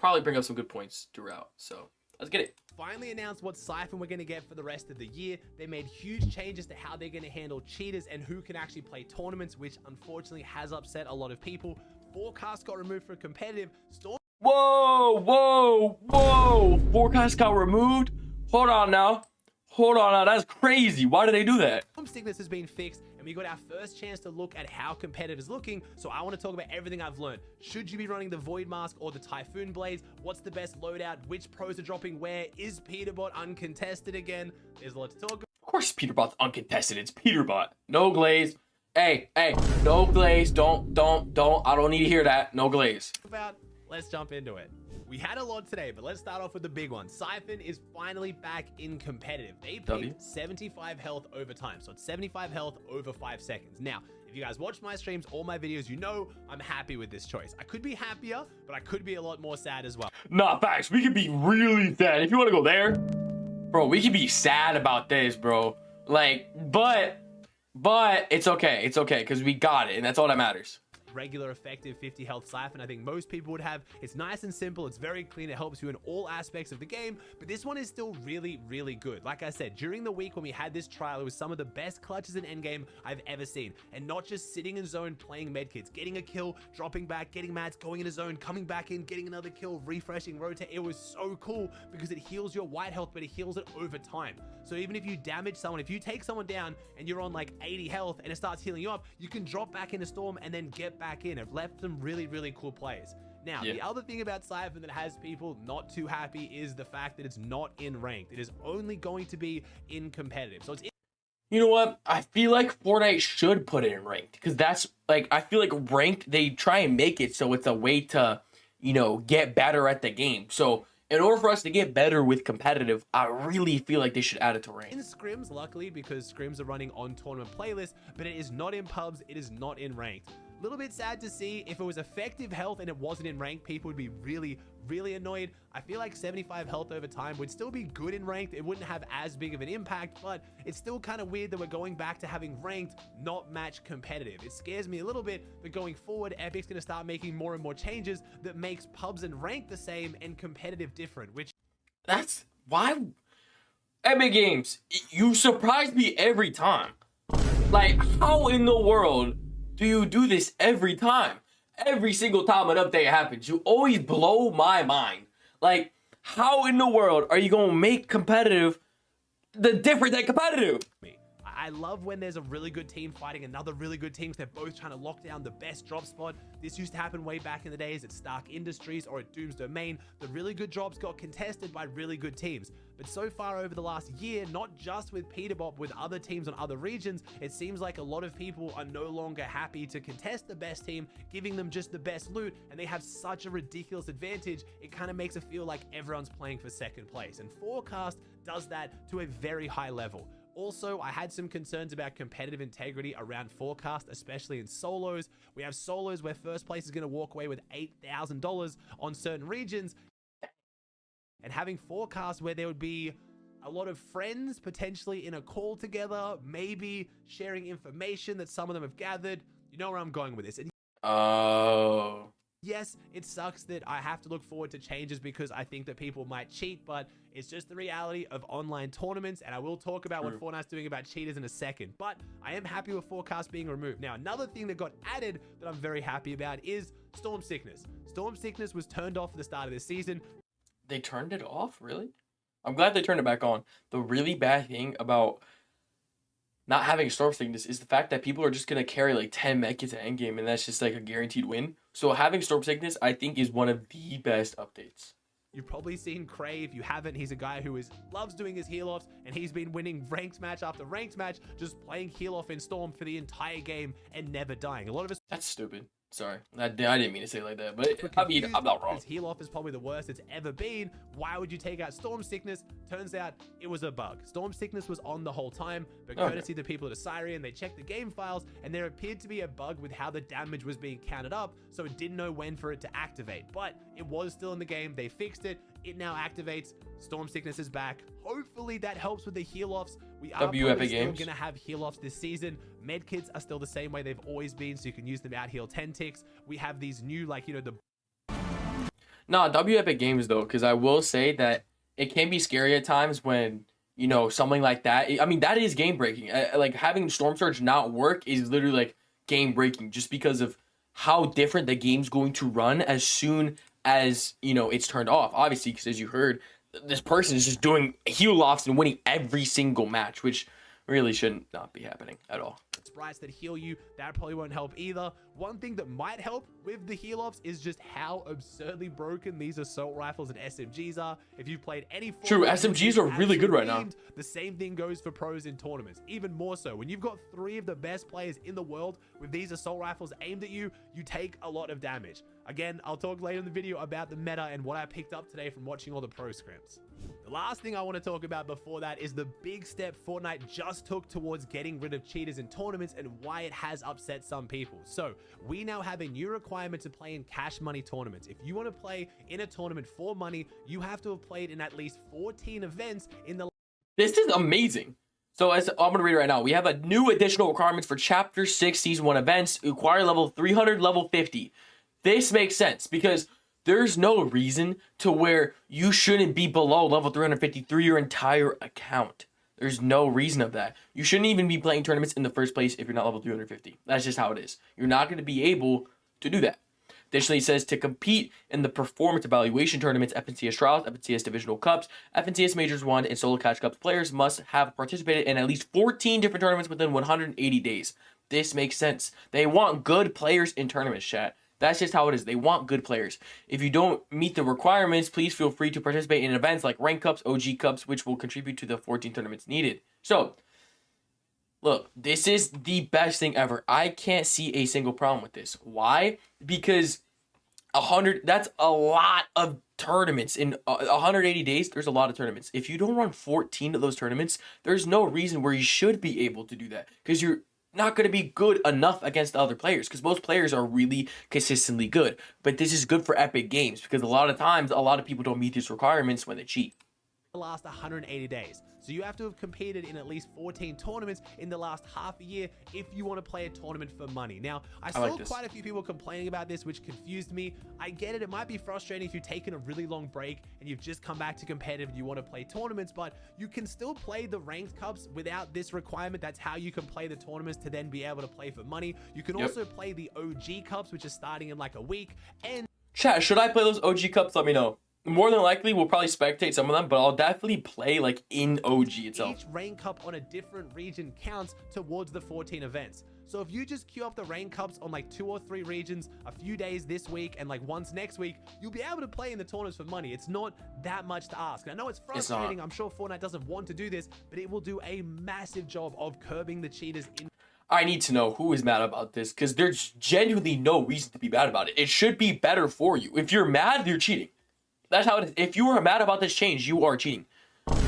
probably bring up some good points throughout. So let's get it. Finally announced what Siphon we're going to get for the rest of the year. They made huge changes to how they're going to handle cheaters and who can actually play tournaments, which unfortunately has upset a lot of people. Forecast got removed for competitive. Whoa. Forecast got removed? Hold on now. That's crazy. Why did they do that? Storm Sickness has been fixed, and we got our first chance to look at how competitive is looking. So I want to talk about everything I've learned. Should you be running the Void Mask or the Typhoon Blades? What's the best loadout? Which pros are dropping where? Is Peterbot uncontested again? There's a lot to talk about. Of course Peterbot's uncontested. It's Peterbot. No glaze. Hey, no glaze. Don't. I don't need to hear that. No glaze. Let's jump into it. We had a lot today, but let's start off with the big one. Siphon is finally back in competitive. They picked 75 health over time. So it's 75 health over 5 seconds. Now, if you guys watch my streams, all my videos, you know I'm happy with this choice. I could be happier, but I could be a lot more sad as well. Nah, facts. We could be really sad. If you want to go there, bro, we could be sad about this, bro. Like, but it's okay. It's okay because we got it, and that's all that matters. Regular effective 50 health Siphon I think most people would have. It's nice and simple, it's very clean, it helps you in all aspects of the game, but this one is still really good. Like I said, during the week when we had this trial, it was some of the best clutches in endgame I've ever seen, and not just sitting in zone playing medkits, getting a kill, dropping back, getting mats, going into zone, coming back in, getting another kill, refreshing, rotate. It was so cool because it heals your white health, but it heals it over time. So even if you damage someone, if you take someone down and you're on like 80 health and it starts healing you up, you can drop back into Storm and then get back in. I've left some really cool plays. Now, the other thing about Siphon that has people not too happy is the fact that it's not in ranked. It is only going to be in competitive. So it's you know what? I feel like Fortnite should put it in ranked because that's like, I feel like ranked, they try and make it so it's a way to, you know, get better at the game. So in order for us to get better with competitive, I really feel like they should add it to ranked. In scrims, luckily, because scrims are running on tournament playlists, but it is not in pubs, it is not in ranked. A little bit sad to see. If it was effective health and it wasn't in ranked, people would be really annoyed. I feel like 75 health over time would still be good in ranked. It wouldn't have as big of an impact, but it's still kind of weird that we're going back to having ranked not match competitive. It scares me a little bit, but going forward, Epic's going to start making more and more changes that makes pubs and ranked the same and competitive different, which that's why Epic Games, you surprise me every time. Like, how in the world do you do this every time? Every single time an update happens, you always blow my mind. Like, how in the world are you gonna make competitive the different than competitive? I love when there's a really good team fighting another really good team. They're both trying to lock down the best drop spot. This used to happen way back in the days at Stark Industries or at Doom's Domain. The really good drops got contested by really good teams. But so far over the last year, not just with Peterbot, with other teams on other regions, it seems like a lot of people are no longer happy to contest the best team, giving them just the best loot, and they have such a ridiculous advantage, it kind of makes it feel like everyone's playing for second place. And Forecast does that to a very high level. Also, I had some concerns about competitive integrity around Forecast, especially in solos. We have solos where first place is going to walk away with $8,000 on certain regions. And having Forecast where there would be a lot of friends potentially in a call together, maybe sharing information that some of them have gathered. You know where I'm going with this. And yes, it sucks that I have to look forward to changes because I think that people might cheat, but it's just the reality of online tournaments, and I will talk about what Fortnite's doing about cheaters in a second, but I am happy with Forecast being removed. Now, another thing that got added that I'm very happy about is Storm Sickness. Storm Sickness was turned off at the start of this season. They turned it off? Really? I'm glad they turned it back on. The really bad thing about not having Storm Sickness is the fact that people are just going to carry like 10 medkits at endgame, and that's just like a guaranteed win. So having Storm Sickness, I think, is one of the best updates. You've probably seen Crave. If you haven't, he's a guy who loves doing his heal offs, and he's been winning ranked match after ranked match, just playing heal off in Storm for the entire game and never dying. A lot of us. That's stupid. Sorry, I didn't mean to say it like that, but I mean, I'm not wrong. His heal off is probably the worst it's ever been. Why would you take out Storm Sickness? Turns out it was a bug. Storm Sickness was on the whole time, but courtesy to the people at Assyrian, they checked the game files, and there appeared to be a bug with how the damage was being counted up, so it didn't know when for it to activate. But it was still in the game. They fixed it. It now activates. Storm Sickness is back. Hopefully that helps with the heal offs. We are probably still going to have heal offs this season. Medkits are still the same way they've always been, so you can use them out heal 10 ticks. We have these new, like, you know, No, W Epic Games though, because I will say that it can be scary at times when something like that. I mean, that is game breaking. Like having Storm Surge not work is literally like game breaking, just because of how different the game's going to run as soon as it's turned off. Obviously, because as you heard, this person is just doing heal lofts and winning every single match, which really shouldn't not be happening at all. Sprites that heal you, that probably won't help either. One thing that might help with the heal offs is just how absurdly broken these assault rifles and SMGs are. If you've played any True, SMGs are really good right now. The same thing goes for pros in tournaments, even more so. When you've got 3 of the best players in the world with these assault rifles aimed at you, you take a lot of damage. Again, I'll talk later in the video about the meta and what I picked up today from watching all the pro scrims. The last thing I want to talk about before that is the big step Fortnite just took towards getting rid of cheaters in tournaments and why it has upset some people. So we now have a new requirement to play in cash money tournaments. If you want to play in a tournament for money, you have to have played in at least 14 events in the... This is amazing. So as I'm going to read it right now, we have a new additional requirements for Chapter 6 Season 1 events, require level 300, level 50. This makes sense because there's no reason to where you shouldn't be below level 350 through your entire account. There's no reason of that. You shouldn't even be playing tournaments in the first place if you're not level 350. That's just how it is. You're not going to be able to do that. Additionally, it says to compete in the performance evaluation tournaments, FNCS Trials, FNCS Divisional Cups, FNCS Majors 1, and Solo Catch Cups, players must have participated in at least 14 different tournaments within 180 days. This makes sense. They want good players in tournaments, chat. That's just how it is. They want good players. If you don't meet the requirements, please feel free to participate in events like Rank Cups, OG Cups, which will contribute to the 14 tournaments needed. So, look, this is the best thing ever. I can't see a single problem with this. Why? Because 100, that's a lot of tournaments. In 180 days, there's a lot of tournaments. If you don't run 14 of those tournaments, there's no reason where you should be able to do that. Because you're not going to be good enough against other players, because most players are really consistently good. But this is good for Epic Games because a lot of times a lot of people don't meet these requirements when they cheat. The last 180 days. So you have to have competed in at least 14 tournaments in the last half a year if you want to play a tournament for money. Now, I saw quite a few people complaining about this, which confused me. I get it. It might be frustrating if you've taken a really long break and you've just come back to competitive and you want to play tournaments, but you can still play the ranked cups without this requirement. That's how you can play the tournaments to then be able to play for money. You can also play the OG cups, which is starting in like a week. And chat, should I play those OG cups? Let me know. More than likely, we'll probably spectate some of them, but I'll definitely play like in OG itself. Each rank cup on a different region counts towards the 14 events. So if you just queue up the rank cups on like 2 or 3 regions, a few days this week and like once next week, you'll be able to play in the tournaments for money. It's not that much to ask. I know it's frustrating. I'm sure Fortnite doesn't want to do this, but it will do a massive job of curbing the cheaters in... I need to know who is mad about this, because there's genuinely no reason to be mad about it. It should be better for you. If you're mad, you're cheating. That's how it is. If you are mad about this change, you are cheating.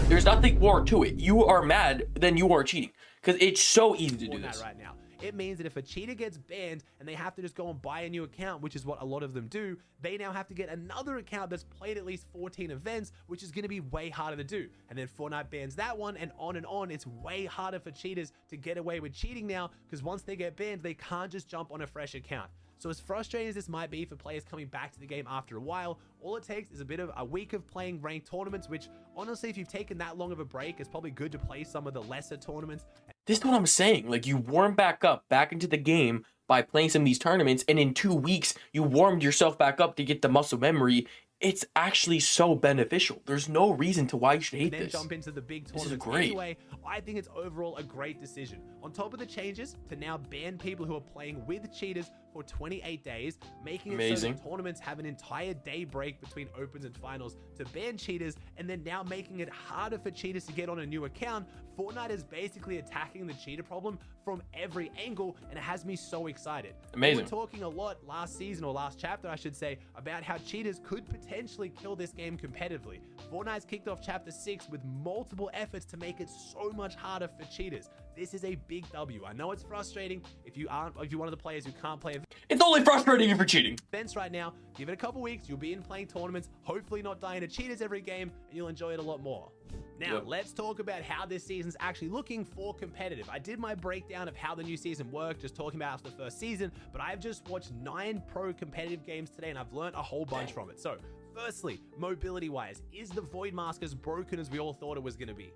There's nothing more to it. You are mad, then you are cheating. Because it's so easy to do this. Right now. It means that if a cheater gets banned and they have to just go and buy a new account, which is what a lot of them do, they now have to get another account that's played at least 14 events, which is going to be way harder to do. And then Fortnite bans that one, and on and on. It's way harder for cheaters to get away with cheating now, because once they get banned, they can't just jump on a fresh account. So as frustrating as this might be for players coming back to the game after a while, all it takes is a week of playing ranked tournaments, which honestly, if you've taken that long of a break, it's probably good to play some of the lesser tournaments. This is what I'm saying. Like, you warm back into the game by playing some of these tournaments, and in 2 weeks, you warmed yourself back up to get the muscle memory. It's actually so beneficial. There's no reason to why you should hate this. Then jump into the big tournaments. Anyway, I think it's overall a great decision. On top of the changes to now ban people who are playing with cheaters for 28 days, making it so that tournaments have an entire day break between opens and finals to ban cheaters, and then now making it harder for cheaters to get on a new account. Fortnite is basically attacking the cheater problem from every angle, and it has me so excited. Amazing. We were talking a lot last season, or last chapter I should say, about how cheaters could potentially kill this game competitively. Fortnite's kicked off chapter 6 with multiple efforts to make it so much harder for cheaters. This is a big W. I know it's frustrating if you're one of the players who can't play. It's only frustrating if you're cheating. Events right now. Give it a couple weeks. You'll be in playing tournaments, hopefully not dying to cheaters every game, and you'll enjoy it a lot more. Now, let's talk about how this season's actually looking for competitive. I did my breakdown of how the new season worked, just talking about after the first season, but I've just watched 9 pro competitive games today, and I've learned a whole bunch from it. So, Firstly, mobility-wise, is the Void Mask as broken as we all thought it was going to be?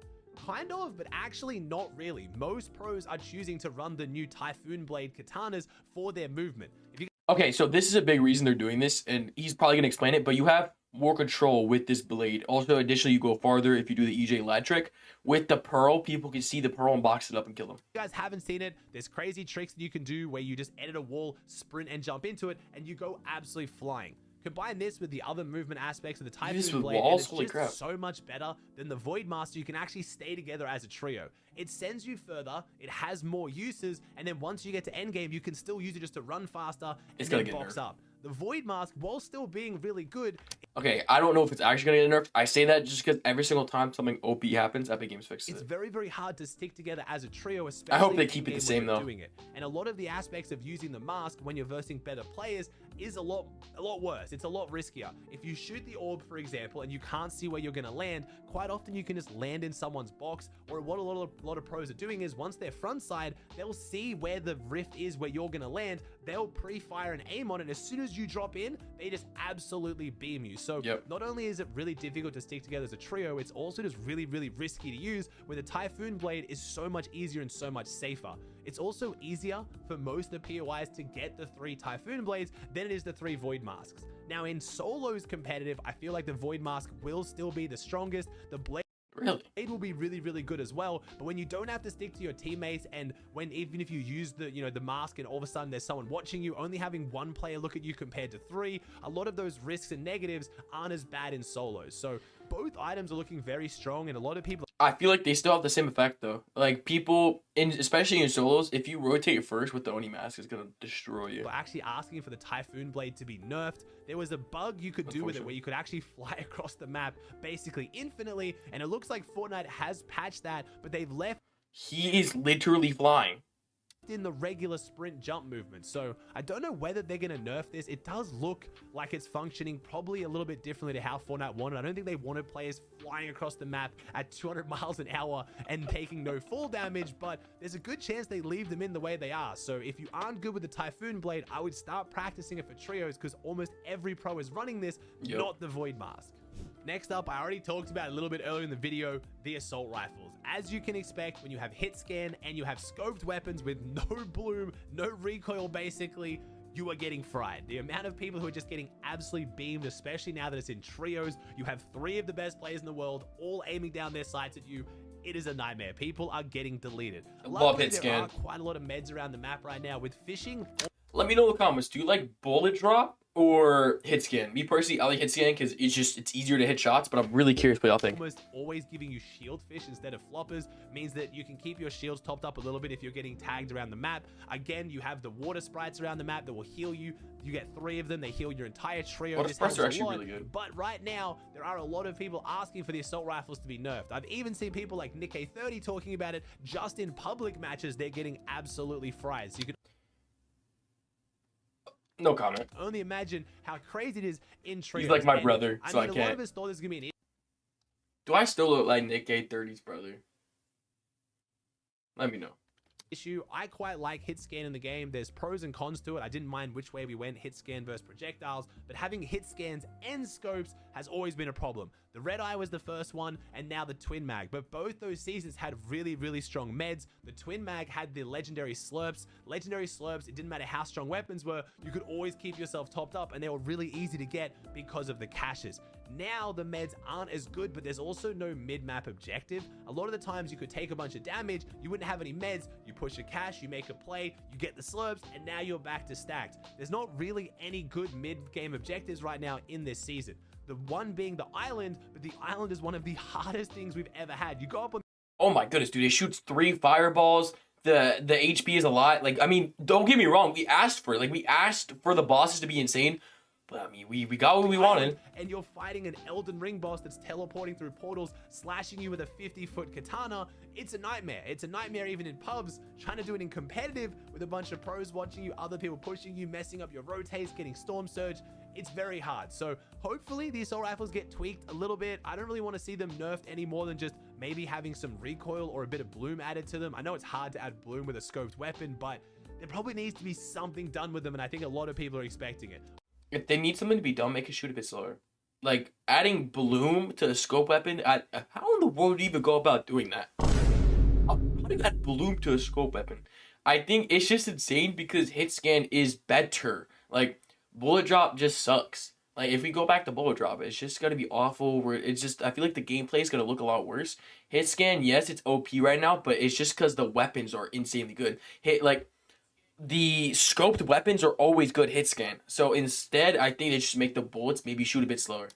Kind of, but actually not really. Most pros are choosing to run the new Typhoon Blade katanas for their movement. If you Okay, so this is a big reason they're doing this, and he's probably gonna explain it, but you have more control with this blade. Also, additionally, you go farther if you do the EJ lad trick. With the pearl, people can see the pearl and box it up and kill them. guys haven't seen it, there's crazy tricks that you can do where you just edit a wall, sprint and jump into it, and you go absolutely flying. Combine this with the other movement aspects of the Typhoon Blade, and it's just so much better than the Void Master. You can actually stay together as a trio. It sends you further, it has more uses, and then once you get to endgame, you can still use it just to run faster and then box up. The Void Mask, while still being really good... Okay, I don't know if it's actually going to get nerfed. I say that just because every single time something OP happens, Epic Games fixes it. It's very, very hard to stick together as a trio, especially I hope they keep it the same, though. Doing it. And a lot of the aspects of using the mask when you're versing better players is a lot worse. It's a lot riskier. If you shoot the orb, for example, and you can't see where you're going to land, quite often you can just land in someone's box, or what a lot of pros are doing is once they're front side, they'll see where the rift is where you're going to land, they'll pre-fire and aim on it. As soon as you drop in, they just absolutely beam you. So not only is it really difficult to stick together as a trio, it's also just really, really risky to use, where the Typhoon Blade is so much easier and so much safer. It's also easier for most of the POIs to get the 3 Typhoon Blades than it is the 3 Void Masks. Now in solos competitive, I feel like the Void Mask will still be the strongest. The Blade will be really, really good as well, but when you don't have to stick to your teammates, and when even if you use the the mask and all of a sudden there's someone watching you, only having 1 player look at you compared to 3, a lot of those risks and negatives aren't as bad in solos. So both items are looking very strong, and a lot of people, I feel like they still have the same effect though. Like people, especially in solos, if you rotate first with the Oni mask, it's gonna destroy you. are actually asking for the Typhoon Blade to be nerfed. There was a bug you could do with it where you could actually fly across the map basically infinitely, and it looks like Fortnite has patched that, but they've left He is literally flying in the regular sprint jump movement. So I don't know whether they're going to nerf this. It does look like it's functioning probably a little bit differently to how Fortnite wanted. I don't think they wanted players flying across the map at 200 miles an hour and taking no fall damage, but there's a good chance they leave them in the way they are. So if you aren't good with the Typhoon Blade, I would start practicing it for trios, because almost every pro is running this, not the Void Mask. Next up, I already talked about a little bit earlier in the video, the assault rifles. As you can expect, when you have hit scan and you have scoped weapons with no bloom, no recoil basically, you are getting fried. The amount of people who are just getting absolutely beamed, especially now that it's in trios, you have 3 of the best players in the world all aiming down their sights at you. It is a nightmare. People are getting deleted. Love hit there scan. are quite a lot of meds around the map right now with fishing. Let me know in the comments, do you like bullet drop or hit scan? Me personally, I like hit scan because it's easier to hit shots, but I'm really curious what y'all think. Almost always giving you shield fish instead of floppers means that you can keep your shields topped up a little bit if you're getting tagged around the map. Again, you have the water sprites around the map that will heal you. You get 3 of them, they heal your entire trio. Water sprites are actually really good. But right now, there are a lot of people asking for the assault rifles to be nerfed. I've even seen people like Nick30 talking about it just in public matches. They're getting absolutely fried. So you could no comment. only imagine how crazy it is in trios. He's like my brother, so I a can't. lot of us thought this was gonna be an Do I still look like Nick 30's brother? Let me know. issue. I quite like hit scan in the game. There's pros and cons to it. I didn't mind which way we went, hit scan versus projectiles, but having hit scans and scopes has always been a problem. The red eye was the first one, and now the twin mag, but both those seasons had really, really strong meds. The twin mag had the legendary slurps. Legendary slurps, it didn't matter how strong weapons were, you could always keep yourself topped up, and they were really easy to get because of the caches. Now the meds aren't as good, but there's also no mid-map objective. A lot of the times you could take a bunch of damage, you wouldn't have any meds, you push a cache, you make a play, you get the slurps, and now you're back to stacked. There's not really any good mid-game objectives right now in this season. The one being the island, but the island is one of the hardest things we've ever had. You go up on... Oh my goodness, dude, it shoots 3 fireballs. The HP is a lot. Like, I mean, don't get me wrong, we asked for it. Like, we asked for the bosses to be insane. But I mean, we got what we wanted. And you're fighting an Elden Ring boss that's teleporting through portals, slashing you with a 50-foot katana. It's a nightmare. It's a nightmare even in pubs. Trying to do it in competitive with a bunch of pros watching you, other people pushing you, messing up your rotates, getting storm surge. It's very hard. So hopefully the assault rifles get tweaked a little bit. I don't really want to see them nerfed any more than just maybe having some recoil or a bit of bloom added to them. I know it's hard to add bloom with a scoped weapon, but there probably needs to be something done with them, and I think a lot of people are expecting it. If they need something to be done, make it shoot a bit slower. like adding bloom to the scope weapon. How in the world do you even go about doing that? How do you add bloom to a scope weapon? I think it's just insane because hit scan is better. Like bullet drop just sucks. Like if we go back to bullet drop, it's just gonna be awful. Where it's just I feel like the gameplay is gonna look a lot worse. Hit scan, yes, it's OP right now, but it's just because the weapons are insanely good. The scoped weapons are always good hit scan. So instead, I think they just make the bullets maybe shoot a bit slower.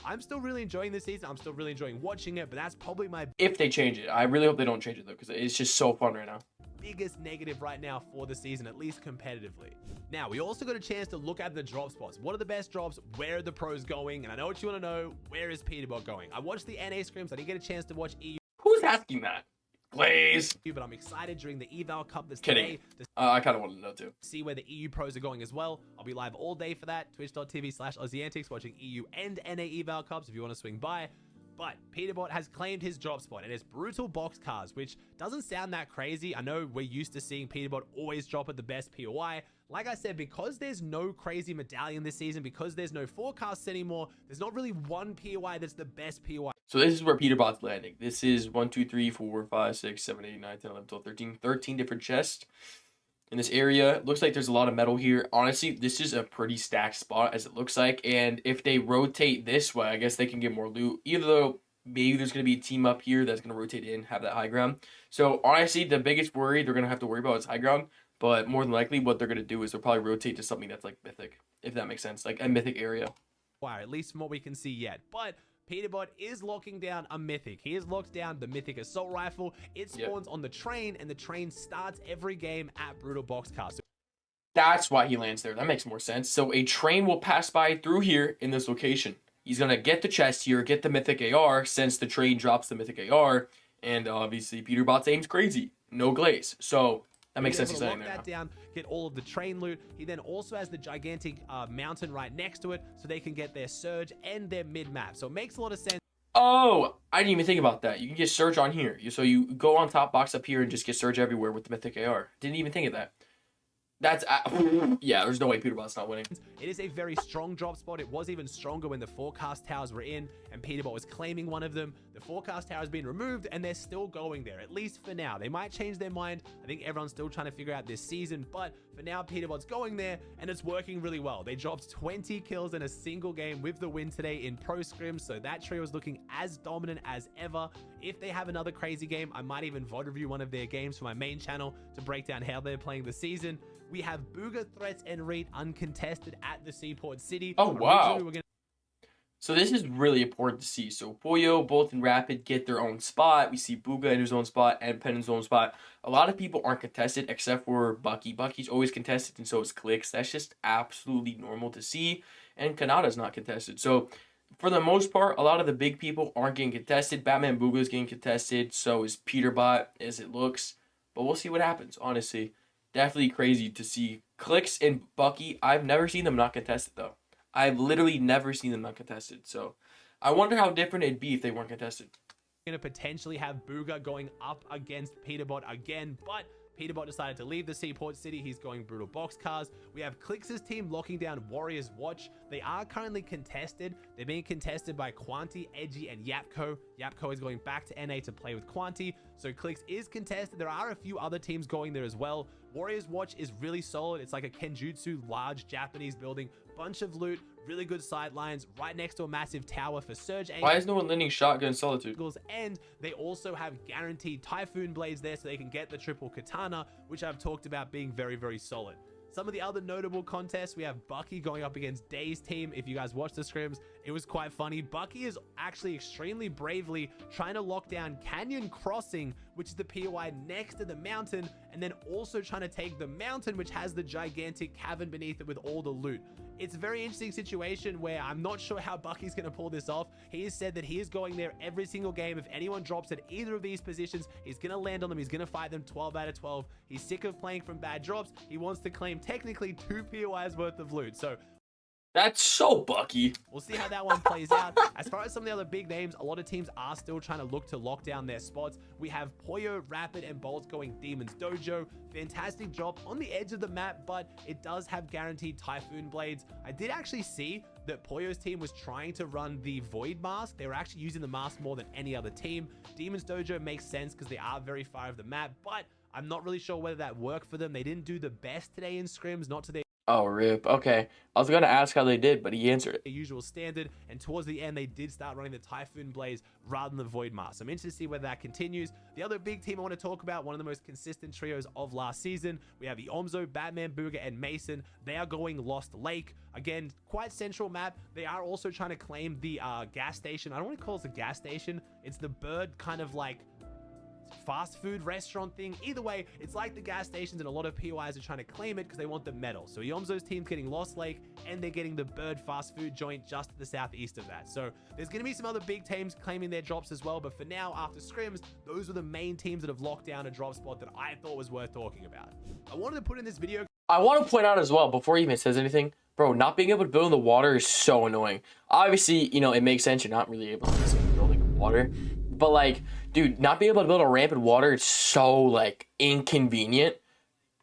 I'm still really enjoying this season. I'm still really enjoying watching it, but that's probably my If they change it, I really hope they don't change it though, because it's just so fun right now. biggest negative right now for the season, at least competitively. Now, we also got a chance to look at the drop spots. What are the best drops? Where are the pros going? And I know what you want to know. Where is Peterbot going? I watched the NA scrims. I didn't get a chance to watch EU. Who's asking that? Blaze. But I'm excited during the eval cup this Kidding. day to I kind of want to know too. see where the EU pros are going as well. I'll be live all day for that. Twitch.tv/AussieAntics, watching EU and NA eval cups if you want to swing by. But Peterbot has claimed his drop spot, and it's brutal boxcars, which doesn't sound that crazy. I know we're used to seeing Peterbot always drop at the best POI. Like I said, because there's no crazy medallion this season, because there's no forecasts anymore, there's not really one POI that's the best POI. So this is where Peterbot's landing. This is 1, 2, 3, 4, 5, 6, 7, 8, 9, 10, 11, 12, 13 different chests in this area. Looks like there's a lot of metal here. Honestly, this is a pretty stacked spot as it looks like. And if they rotate this way, I guess they can get more loot. Either though maybe there's going to be a team up here that's going to rotate in, have that high ground. So honestly, the biggest worry they're going to have to worry about is high ground. But more than likely, what they're going to do is they'll probably rotate to something that's like mythic, if that makes sense. Like a mythic area. Wow, at least from what we can see yet. But Peterbot is locking down a mythic. He has locked down the mythic assault rifle. It spawns on the train, and the train starts every game at Brutal Boxcar. So that's why he lands there. That makes more sense. So a train will pass by through here in this location. He's going to get the chest here, get the mythic AR, since the train drops the mythic AR. And obviously, Peterbot's aim's crazy. No glaze. So that makes sense. He's landing there now. Down, get all of the train loot. He then also has the gigantic mountain right next to it, so they can get their surge and their mid-map. So it makes a lot of sense. Oh, I didn't even think about that. You can get surge on here. So you go on top box up here and just get surge everywhere with the mythic AR. Didn't even think of that. That's yeah, there's no way Peterbot's not winning. It is a very strong drop spot. It was even stronger when the forecast towers were in and Peterbot was claiming one of them. The forecast tower has been removed and they're still going there, at least for now. They might change their mind. I think everyone's still trying to figure out this season, but for now, Peterbot's going there and it's working really well. They dropped 20 kills in a single game with the win today in pro scrims, so that trio is looking as dominant as ever. If they have another crazy game, I might even VOD review one of their games for my main channel to break down how they're playing the season. We have Booga, Threats, and Reed uncontested at the Seaport City. Oh, wow. So this is really important to see. So Pollo, Bolt, and Rapid get their own spot. We see Booga in his own spot and Penn in his own spot. A lot of people aren't contested except for Bucky. Bucky's always contested, and so is Clicks. That's just absolutely normal to see. And Kanada's not contested. So for the most part, a lot of the big people aren't getting contested. Batman Booga's getting contested. So is Peterbot, as it looks. But we'll see what happens, honestly. Definitely crazy to see Clicks and Bucky. I've never seen them not contested, though. I've literally never seen them not contested. So I wonder how different it'd be if they weren't contested. Going to potentially have Booga going up against Peterbot again, but Peterbot decided to leave the Seaport City. He's going Brutal Boxcars. We have Clicks' team locking down Warriors Watch. They are currently contested. They're being contested by Quanti, Edgy, and Yapko. Yapko is going back to NA to play with Quanti. So Clicks is contested. There are a few other teams going there as well. Warriors Watch is really solid. It's like a Kenjutsu large Japanese building. Bunch of loot, really good sidelines, right next to a massive tower for surge aim. Why is no one landing shotgun Solitude? And they also have guaranteed Typhoon blades there so they can get the triple katana, which I've talked about being very, very solid. Some of the other notable contests, we have Bucky going up against Day's team. If you guys watch the scrims, it was quite funny. Bucky is actually extremely bravely trying to lock down Canyon Crossing, which is the POI next to the mountain, and then also trying to take the mountain, which has the gigantic cavern beneath it with all the loot. It's a very interesting situation where I'm not sure how Bucky's going to pull this off. He has said that he is going there every single game. If anyone drops at either of these positions, he's going to land on them. He's going to fight them 12 out of 12. He's sick of playing from bad drops. He wants to claim technically 2 POIs worth of loot. So That's so Bucky. We'll see how that one plays out. As far as some of the other big names, a lot of teams are still trying to look to lock down their spots. We have Poyo, Rapid, and Bolt going Demon's Dojo. Fantastic job on the edge of the map, but it does have guaranteed Typhoon Blades. I did actually see that Poyo's team was trying to run the Void Mask. They were actually using the mask more than any other team. Demon's Dojo makes sense because they are very far of the map, but I'm not really sure whether that worked for them. They didn't do the best today in scrims, not to their Oh, rip. Okay. I was going to ask how they did, but he answered it. usual standard, and towards the end they did start running the Typhoon Blaze rather than the Void Mask. I'm interested to see whether that continues. The other big team I want to talk about, one of the most consistent trios of last season, we have the Omzo, Batman, Booger, and Mason. They are going Lost Lake. Again, quite central map. They are also trying to claim the gas station. I don't want to call it a gas station. It's the bird kind of like fast food restaurant thing. Either way, it's like the gas stations, and a lot of POIs are trying to claim it because they want the medal. So Yomzo's team's getting Lost Lake, and they're getting the bird fast food joint just to the southeast of that. So there's going to be some other big teams claiming their drops as well, but for now, after scrims, those were the main teams that have locked down a drop spot that I thought was worth talking about. I wanted to put in this video. I want to point out as well, before he even says anything, bro, not being able to build in the water is so annoying. Obviously, you know, it makes sense. You're not really able to build in water. But, like, dude, not being able to build a ramp in water is so, like, inconvenient.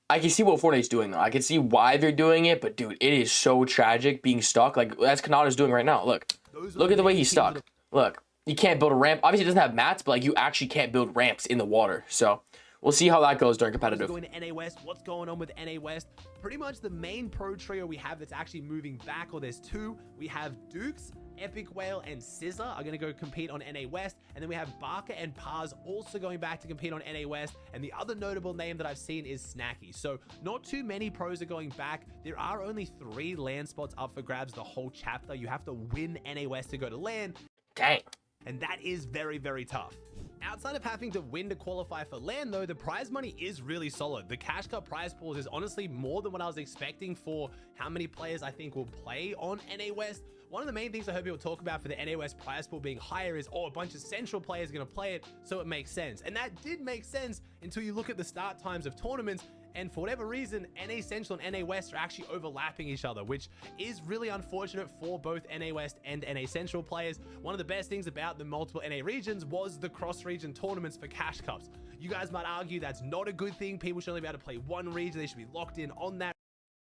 I can see what Fortnite's doing, though. I can see why they're doing it, but, dude, it is so tragic being stuck. Like, as Kanata's doing right now. Look. Look at the way he's stuck. Look. You can't build a ramp. Obviously, it doesn't have mats, but, like, you actually can't build ramps in the water. So, we'll see how that goes during competitive. Going to NA West. What's going on with NA West? Pretty much the main pro trio we have that's actually moving back, or there's two. We have Dukes, Epic Whale, and Scissor are going to go compete on NA West, and then we have Barker and Paz also going back to compete on NA West, and the other notable name that I've seen is Snacky. So not too many pros are going back. There are only 3 LAN spots up for grabs the whole chapter. You have to win NA West to go to LAN. Dang. And that is very, very tough. Outside of having to win to qualify for LAN, though, the prize money is really solid. The Cash Cup prize pools is honestly more than what I was expecting for how many players I think will play on NA West. One of the main things I hope you'll talk about for the NA West prize pool being higher is, oh, a bunch of central players are going to play it, so it makes sense. And that did make sense until you look at the start times of tournaments, and for whatever reason, NA Central and NA West are actually overlapping each other, which is really unfortunate for both NA West and NA Central players. One of the best things about the multiple NA regions was the cross-region tournaments for Cash Cups. You guys might argue that's not a good thing. People should only be able to play one region. They should be locked in on that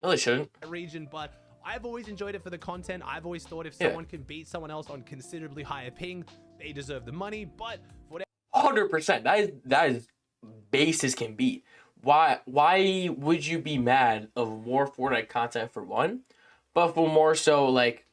No, they shouldn't. region, but I've always enjoyed it for the content. I've always thought if someone can beat someone else on considerably higher ping, they deserve the money, but for 100%. That is base as can be. Why would you be mad of more Fortnite content for one, but for more so, like,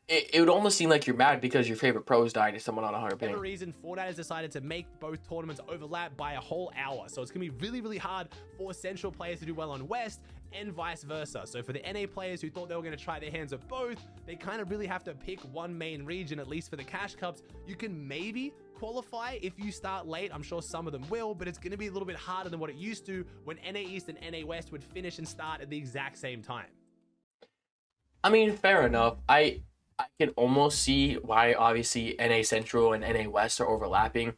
it would almost seem like you're mad because your favorite pro is dying to someone on 100 ping. For whatever reason, Fortnite has decided to make both tournaments overlap by a whole hour. So it's going to be really, really hard for Central players to do well on West and vice versa. So for the NA players who thought they were going to try their hands at both, they kind of really have to pick one main region, at least for the Cash Cups. You can maybe qualify if you start late. I'm sure some of them will, but it's going to be a little bit harder than what it used to when NA East and NA West would finish and start at the exact same time. I mean, fair enough. I can almost see why, obviously, NA Central and NA West are overlapping.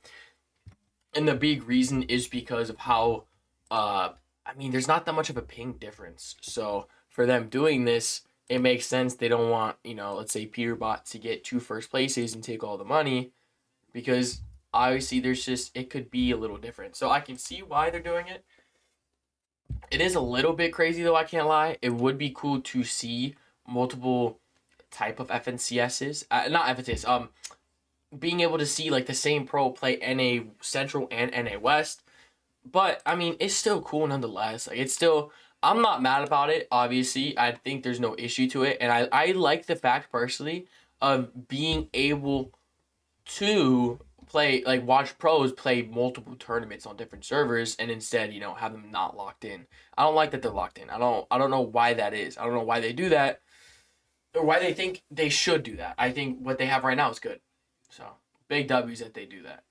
And the big reason is because of how, I mean, there's not that much of a ping difference. So for them doing this, it makes sense. They don't want, you know, let's say Peterbot to get 2 first places and take all the money, because obviously there's just, it could be a little different. So I can see why they're doing it. It is a little bit crazy, though, I can't lie. It would be cool to see multiple type of FNCSs, not FNCS, being able to see like the same pro play NA Central and NA West. But I mean, it's still cool nonetheless. Like, it's still, I'm not mad about it. Obviously, I think there's no issue to it, and I like the fact personally of being able to play, like, watch pros play multiple tournaments on different servers, and instead, you know, have them not locked in. I don't like that they're locked in. I don't know why that is. I don't know why they do that, or why they think they should do that. I think what they have right now is good. So, big W's that they do that.